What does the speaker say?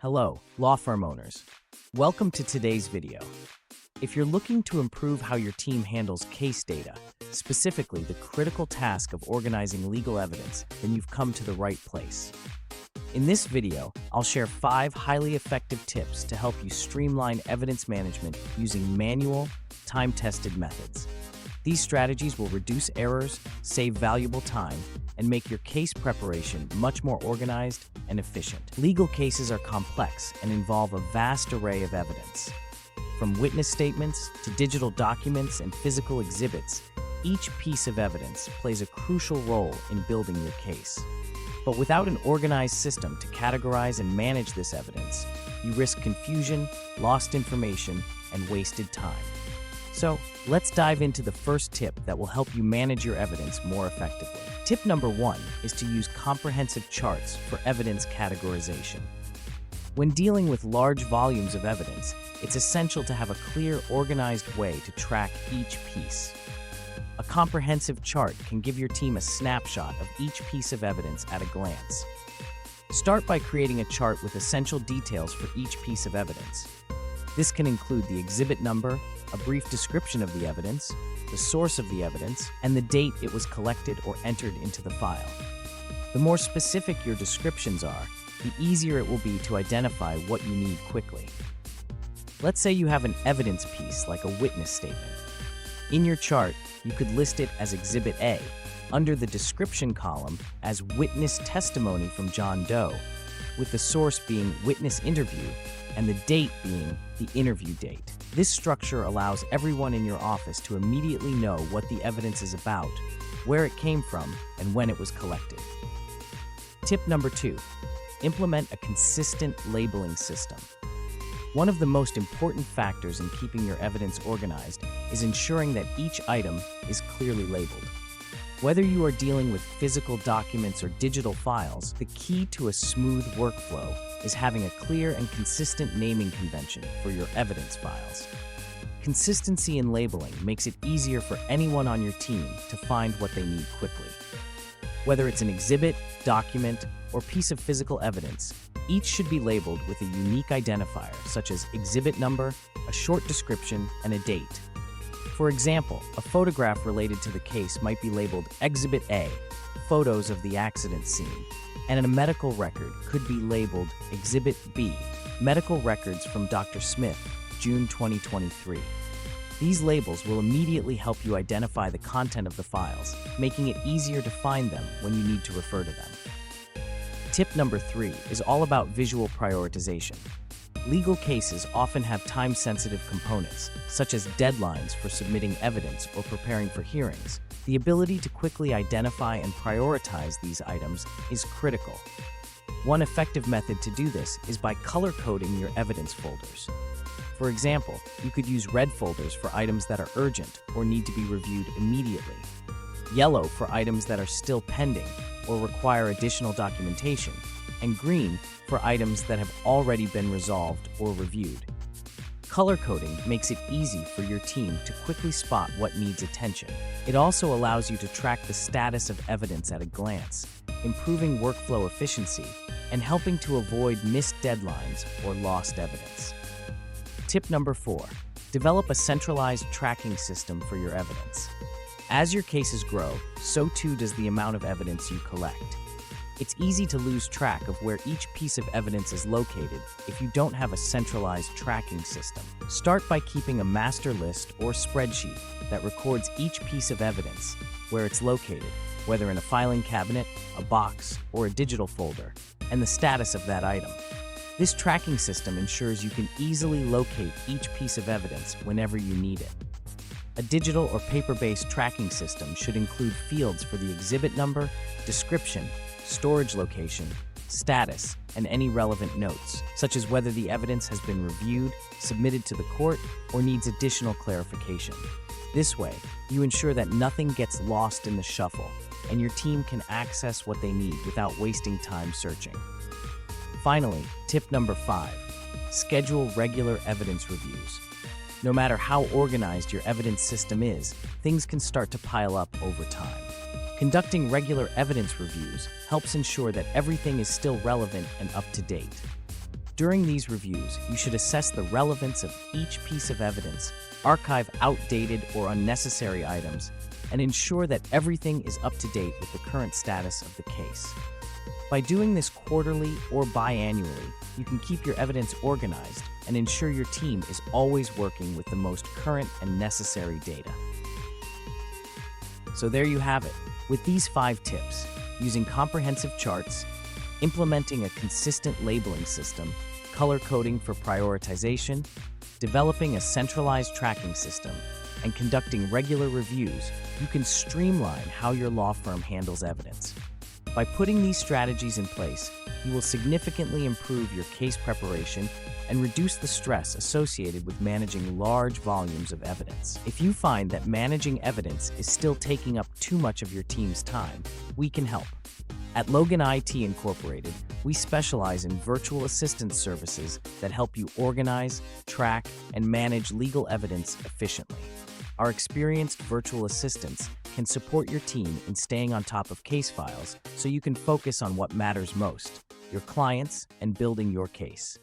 Hello, law firm owners. Welcome to today's video. If you're looking to improve how your team handles case data, specifically the critical task of organizing legal evidence, then you've come to the right place. In this video, I'll share 5 highly effective tips to help you streamline evidence management using manual, time-tested methods. These strategies will reduce errors, save valuable time, and make your case preparation much more organized and efficient. Legal cases are complex and involve a vast array of evidence. From witness statements to digital documents and physical exhibits, each piece of evidence plays a crucial role in building your case. But without an organized system to categorize and manage this evidence, you risk confusion, lost information, and wasted time. So, let's dive into the first tip that will help you manage your evidence more effectively. Tip number 1 is to use comprehensive charts for evidence categorization. When dealing with large volumes of evidence, it's essential to have a clear, organized way to track each piece. A comprehensive chart can give your team a snapshot of each piece of evidence at a glance. Start by creating a chart with essential details for each piece of evidence. This can include the exhibit number, a brief description of the evidence, the source of the evidence, and the date it was collected or entered into the file. The more specific your descriptions are, the easier it will be to identify what you need quickly. Let's say you have an evidence piece like a witness statement. In your chart, you could list it as Exhibit A, under the description column as Witness Testimony from John Doe, with the source being Witness Interview and the date being the interview date. This structure allows everyone in your office to immediately know what the evidence is about, where it came from, and when it was collected. Tip number 2, implement a consistent labeling system. One of the most important factors in keeping your evidence organized is ensuring that each item is clearly labeled. Whether you are dealing with physical documents or digital files, the key to a smooth workflow is having a clear and consistent naming convention for your evidence files. Consistency in labeling makes it easier for anyone on your team to find what they need quickly. Whether it's an exhibit, document, or piece of physical evidence, each should be labeled with a unique identifier such as exhibit number, a short description, and a date. For example, a photograph related to the case might be labeled Exhibit A, photos of the accident scene, and a medical record could be labeled Exhibit B, medical records from Dr. Smith, June 2023. These labels will immediately help you identify the content of the files, making it easier to find them when you need to refer to them. Tip number 3 is all about visual prioritization. Legal cases often have time-sensitive components, such as deadlines for submitting evidence or preparing for hearings. The ability to quickly identify and prioritize these items is critical. One effective method to do this is by color-coding your evidence folders. For example, you could use red folders for items that are urgent or need to be reviewed immediately, yellow for items that are still pending or require additional documentation, and green for items that have already been resolved or reviewed. Color coding makes it easy for your team to quickly spot what needs attention. It also allows you to track the status of evidence at a glance, improving workflow efficiency and helping to avoid missed deadlines or lost evidence. Tip number 4, develop a centralized tracking system for your evidence. As your cases grow, so too does the amount of evidence you collect. It's easy to lose track of where each piece of evidence is located if you don't have a centralized tracking system. Start by keeping a master list or spreadsheet that records each piece of evidence, where it's located, whether in a filing cabinet, a box, or a digital folder, and the status of that item. This tracking system ensures you can easily locate each piece of evidence whenever you need it. A digital or paper-based tracking system should include fields for the exhibit number, description, storage location, status, and any relevant notes, such as whether the evidence has been reviewed, submitted to the court, or needs additional clarification. This way, you ensure that nothing gets lost in the shuffle, and your team can access what they need without wasting time searching. Finally, tip number 5, schedule regular evidence reviews. No matter how organized your evidence system is, things can start to pile up over time. Conducting regular evidence reviews helps ensure that everything is still relevant and up to date. During these reviews, you should assess the relevance of each piece of evidence, archive outdated or unnecessary items, and ensure that everything is up to date with the current status of the case. By doing this quarterly or biannually, you can keep your evidence organized and ensure your team is always working with the most current and necessary data. So there you have it. With these 5 tips, using comprehensive charts, implementing a consistent labeling system, color coding for prioritization, developing a centralized tracking system, and conducting regular reviews, you can streamline how your law firm handles evidence. By putting these strategies in place, you will significantly improve your case preparation and reduce the stress associated with managing large volumes of evidence. If you find that managing evidence is still taking up too much of your team's time, we can help. At Logan IT Incorporated, we specialize in virtual assistance services that help you organize, track, and manage legal evidence efficiently. Our experienced virtual assistants can support your team in staying on top of case files so you can focus on what matters most, your clients and building your case.